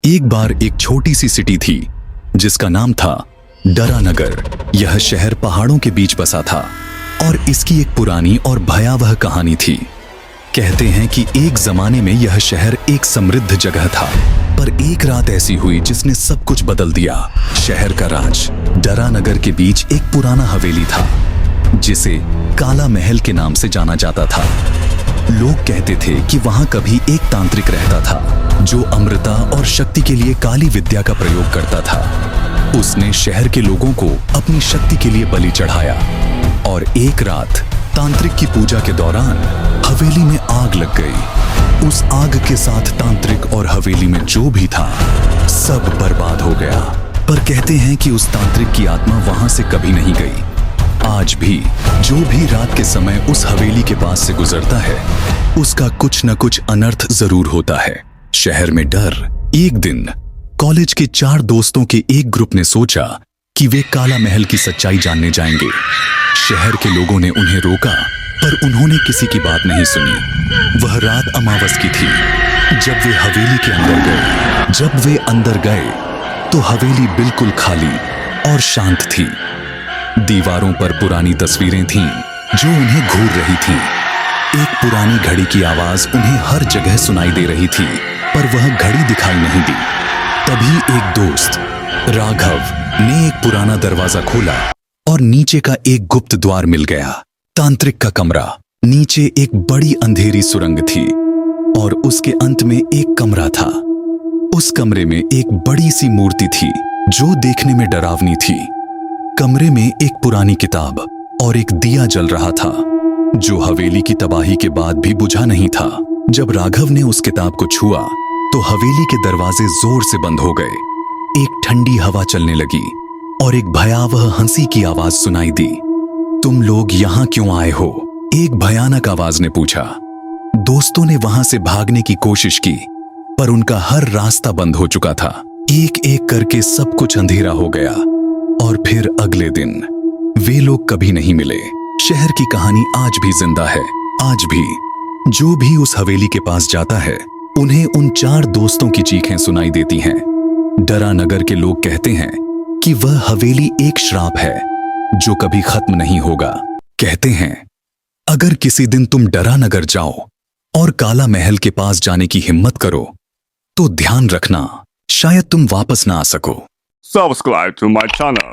एक बार एक छोटी सी सिटी थी जिसका नाम था डरानगर। यह शहर पहाड़ों के बीच बसा था और इसकी एक पुरानी और भयावह कहानी थी। कहते हैं कि एक जमाने में यह शहर एक समृद्ध जगह था, पर एक रात ऐसी हुई जिसने सब कुछ बदल दिया। शहर का राज डरानगर के बीच एक पुराना हवेली था जिसे काला महल के नाम से जाना जाता था। लोग कहते थे कि वहां कभी एक तांत्रिक रहता था जो अमृता और शक्ति के लिए काली विद्या का प्रयोग करता था। उसने शहर के लोगों को अपनी शक्ति के लिए बलि चढ़ाया और एक रात तांत्रिक की पूजा के दौरान हवेली में आग लग गई। उस आग के साथ तांत्रिक और हवेली में जो भी था सब बर्बाद हो गया। पर कहते हैं कि उस तांत्रिक की आत्मा वहां से कभी नहीं गई। आज भी जो भी रात के समय उस हवेली के पास से गुजरता है उसका कुछ न कुछ अनर्थ जरूर होता है। शहर में डर। एक दिन कॉलेज के 4 दोस्तों के एक ग्रुप ने सोचा कि वे काला महल की सच्चाई जानने जाएंगे। शहर के लोगों ने उन्हें रोका पर उन्होंने किसी की बात नहीं सुनी। वह रात अमावस की थी जब वे हवेली के अंदर गए। जब वे अंदर गए तो हवेली बिल्कुल खाली और शांत थी। दीवारों पर पुरानी तस्वीरें थीं जो उन्हें घूर रही थीं। एक पुरानी घड़ी की आवाज उन्हें हर जगह सुनाई दे रही थी, पर वह घड़ी दिखाई नहीं दी। तभी एक दोस्त राघव ने एक पुराना दरवाजा खोला और नीचे का एक गुप्त द्वार मिल गया। तांत्रिक का कमरा। नीचे एक बड़ी अंधेरी सुरंग थी और उसके अंत में एक कमरा था। उस कमरे में एक बड़ी सी मूर्ति थी जो देखने में डरावनी थी। कमरे में एक पुरानी किताब और एक दिया जल रहा था जो हवेली की तबाही के बाद भी बुझा नहीं था। जब राघव ने उस किताब को छुआ तो हवेली के दरवाजे जोर से बंद हो गए। एक ठंडी हवा चलने लगी और एक भयावह हंसी की आवाज सुनाई दी। तुम लोग यहाँ क्यों आए हो? एक भयानक आवाज ने पूछा। दोस्तों ने वहां से भागने की कोशिश की पर उनका हर रास्ता बंद हो चुका था। एक एक करके सब कुछ अंधेरा हो गया और फिर अगले दिन वे लोग कभी नहीं मिले। शहर की कहानी आज भी जिंदा है। आज भी जो भी उस हवेली के पास जाता है उन्हें उन 4 दोस्तों की चीखें सुनाई देती हैं। डरानगर के लोग कहते हैं कि वह हवेली एक श्राप है जो कभी खत्म नहीं होगा। कहते हैं अगर किसी दिन तुम डरानगर जाओ और काला महल के पास जाने की हिम्मत करो तो ध्यान रखना शायद तुम वापस ना आ सको। Subscribe to my channel.